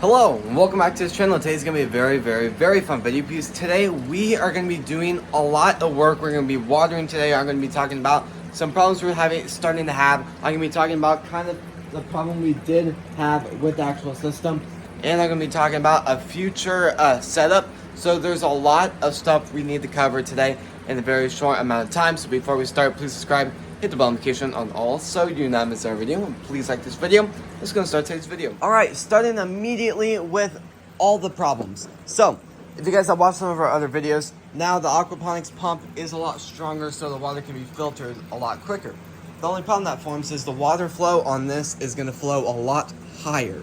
Hello, and welcome back to this channel. Today's going to be a very fun video because today we are going to be doing a lot of work. We're going to be watering today. I'm going to be talking about some problems we're starting to have. I'm going to be talking about kind of the problem we did have with the actual system. And I'm going to be talking about a future setup. So there's a lot of stuff we need to cover today in a very short amount of time. So before we start, please subscribe, hit the bell notification on all so you do not miss our video. And please like this video. Let's go start today's video. Alright, starting immediately with all the problems. So, if you guys have watched some of our other videos, now the aquaponics pump is a lot stronger so the water can be filtered a lot quicker. The only problem that forms is the water flow on this is going to flow a lot higher.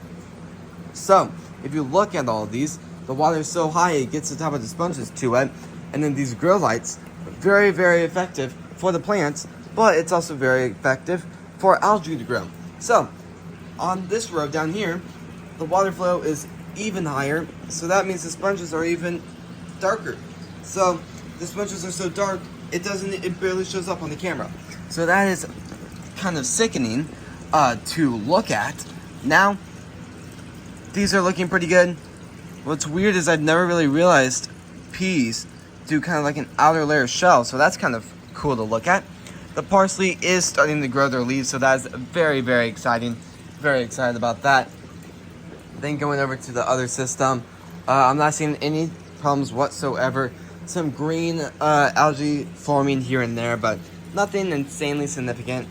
So, if you look at all of these, the water is so high it gets to the top of the sponges too wet. And then these grow lights, very effective for the plants, but it's also very effective for algae to grow. So, on this row down here, the water flow is even higher, so that means the sponges are even darker. So, the sponges are so dark, it barely shows up on the camera. So that is kind of sickening to look at. Now, these are looking pretty good. What's weird is I've never really realized peas do kind of like an outer layer shell, so that's kind of cool to look at. The parsley is starting to grow their leaves, so that's very exciting. Very excited about that. Then going over to the other system, I'm not seeing any problems whatsoever. Some green algae forming here and there, but nothing insanely significant.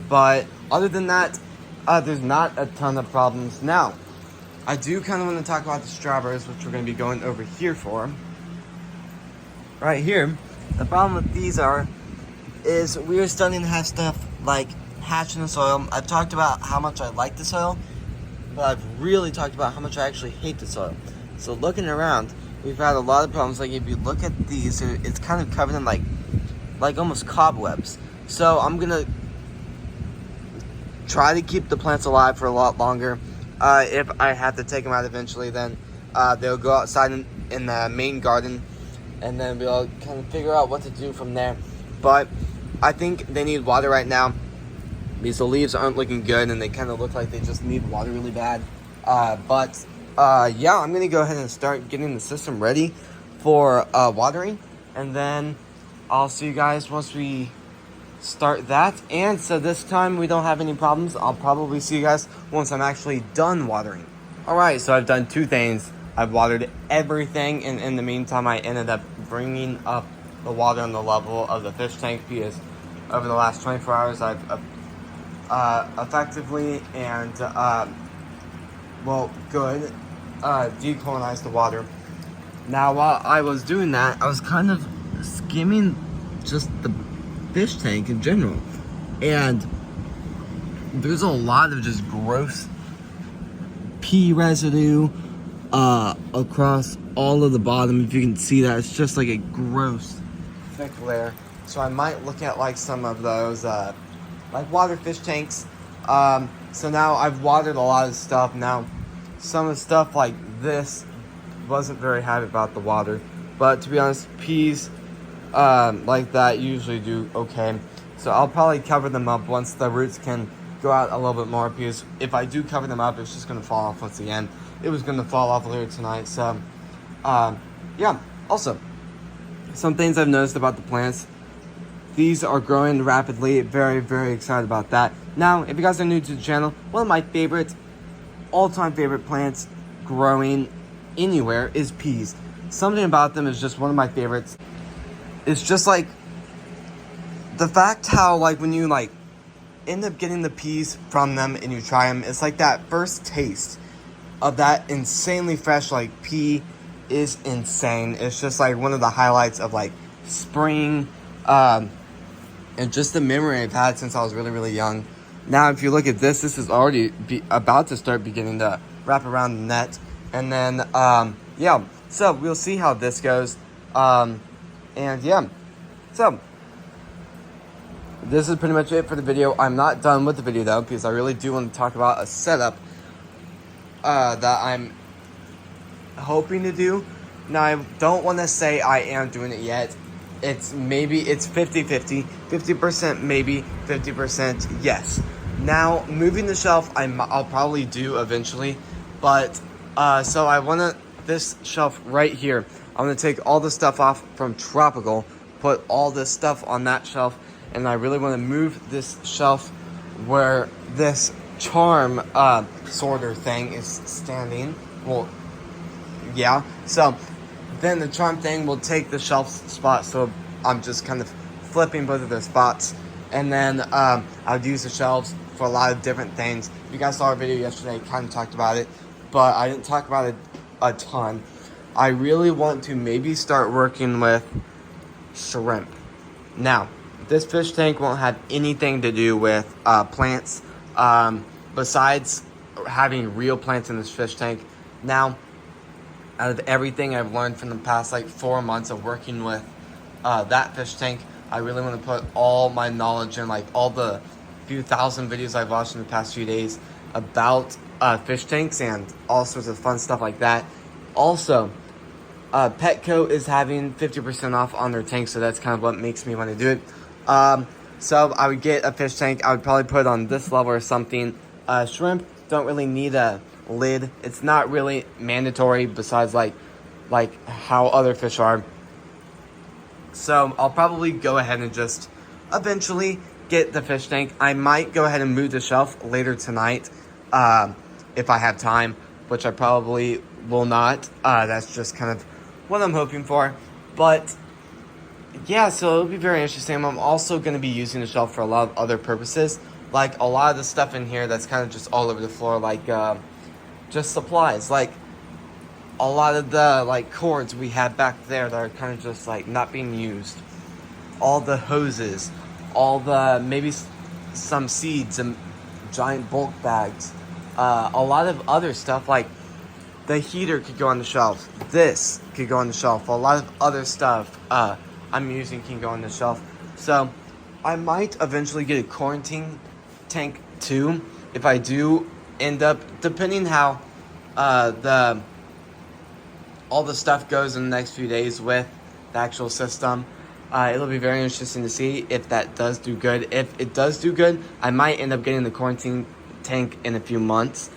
But other than that, there's not a ton of problems. Now, I do kind of want to talk about the strawberries, which we're going to be going over here for. Right here, the problem with these is we are starting to have stuff like hatch in the soil. I've talked about how much I like the soil, but I've really talked about how much I actually hate the soil. So looking around, we've had a lot of problems. Like if you look at these, it's kind of covered in like almost cobwebs. So I'm gonna try to keep the plants alive for a lot longer. If I have to take them out eventually, then they'll go outside in the main garden, and then we'll kind of figure out what to do from there. But I think they need water right now because the leaves aren't looking good and they kind of look like they just need water really bad. Yeah, I'm going to go ahead and start getting the system ready for watering. And then I'll see you guys once we start that. And so this time we don't have any problems. I'll probably see you guys once I'm actually done watering. Alright, so I've done two things. I've watered everything, and in the meantime I ended up bringing up the water on the level of the fish tank because over the last 24 hours I've effectively and decolonized the water. Now while I was doing that, I was kind of skimming just the fish tank in general, and there's a lot of just gross pea residue across all of the bottom. If you can see that, it's just like a gross thick layer. So I might look at like some of those like water fish tanks. So now I've watered a lot of stuff. Now some of the stuff like this wasn't very happy about the water, but to be honest, peas like that usually do okay. So I'll probably cover them up once the roots can go out a little bit more, because if I do cover them up, it's just going to fall off once again. It was going to fall off later tonight. So yeah, also some things I've noticed about the plants: these are growing rapidly. Very excited about that. Now, if you guys are new to the channel, one of my all-time favorite plants growing anywhere is peas. Something about them is just one of my favorites. It's just like the fact how like when you like end up getting the peas from them and you try them, it's like that first taste of that insanely fresh like pea is insane. It's just like one of the highlights of like spring, and just the memory I've had since I was really young. Now if you look at this is already about to start beginning to wrap around the net. And then yeah, so we'll see how this goes. And yeah, so this is pretty much it for the video. I'm not done with the video though, because I really do want to talk about a setup that I'm hoping to do. Now I don't want to say I am doing it yet. It's 50-50, 50% maybe, 50% yes. Now moving the shelf I'll probably do eventually, but So I want to, this shelf right here, I'm going to take all the stuff off from Tropical, put all this stuff on that shelf, and I really want to move this shelf where this charm sorter thing is standing. Well, yeah. So then the charm thing will take the shelf spot, so I'm just kind of flipping both of their spots. And then I would use the shelves for a lot of different things. You guys saw our video yesterday, kind of talked about it, but I didn't talk about it a ton. I really want to maybe start working with shrimp. Now, this fish tank won't have anything to do with plants, besides having real plants in this fish tank. Now, out of everything I've learned from the past like 4 months of working with that fish tank, I really want to put all my knowledge in, like all the few thousand videos I've watched in the past few days about fish tanks and all sorts of fun stuff like that. Also, Petco is having 50% off on their tank, so that's kind of what makes me want to do it. So I would get a fish tank. I would probably put it on this level or something. Shrimp don't really need a lid. It's not really mandatory besides like how other fish are. So I'll probably go ahead and just eventually get the fish tank. I might go ahead and move the shelf later tonight if I have time, which I probably will not. That's just kind of what I'm hoping for. But yeah, so it'll be very interesting. I'm also going to be using the shelf for a lot of other purposes. Like a lot of the stuff in here that's kind of just all over the floor, like just supplies. Like a lot of the like cords we had back there that are kind of just like not being used. All the hoses, all the maybe some seeds and giant bulk bags. A lot of other stuff like the heater could go on the shelf. This could go on the shelf. A lot of other stuff I'm using can go on the shelf. So I might eventually get a quarantine tank too if I do end up, depending how all the stuff goes in the next few days with the actual system. It'll be very interesting to see if that does do good. If it does do good, I might end up getting the quarantine tank in a few months.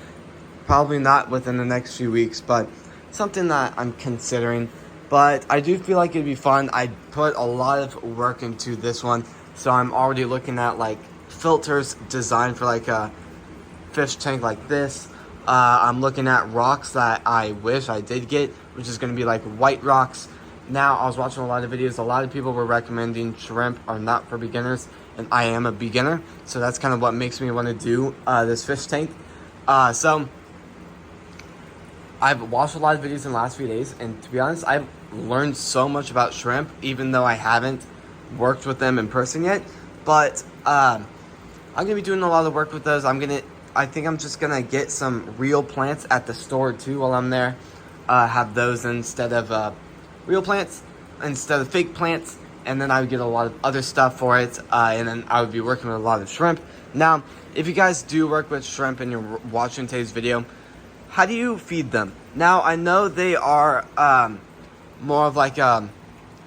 Probably not within the next few weeks, but something that I'm considering. But I do feel like it'd be fun. I put a lot of work into this one, so I'm already looking at like filters designed for like a fish tank like this. I'm looking at rocks that I wish I did get, which is going to be like white rocks. Now, I was watching a lot of videos. A lot of people were recommending shrimp are not for beginners, and I am a beginner, so that's kind of what makes me want to do this fish tank. So I've watched a lot of videos in the last few days, and to be honest, I've learned so much about shrimp, even though I haven't worked with them in person yet. But I'm going to be doing a lot of work with those. I think I'm just going to get some real plants at the store too while I'm there. Have those instead of real plants, instead of fake plants. And then I would get a lot of other stuff for it. And then I would be working with a lot of shrimp. Now, if you guys do work with shrimp and you're watching today's video, how do you feed them? Now, I know they are more of like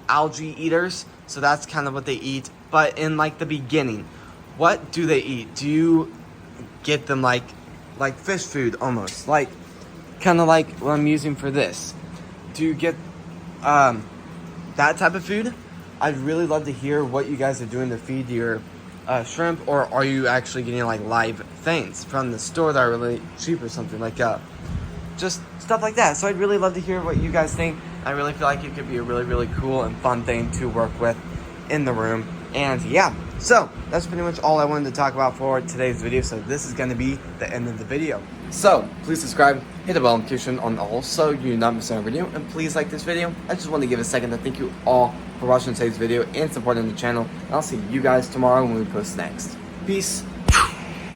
algae eaters. So that's kind of what they eat. But in like the beginning, what do they eat? Do you get them like fish food almost? Like kind of like what I'm using for this. Do you get that type of food? I'd really love to hear what you guys are doing to feed your shrimp, or are you actually getting like live things from the store that are really cheap or something, like just stuff like that. So I'd really love to hear what you guys think. I really feel like it could be a really, really cool and fun thing to work with in the room. And yeah, so that's pretty much all I wanted to talk about for today's video. So this is going to be the end of the video. So please subscribe, hit the bell notification on all so you do not miss our video, and please like this video. I just want to give a second to thank you all for watching today's video and supporting the channel. And I'll see you guys tomorrow when we post next. Peace.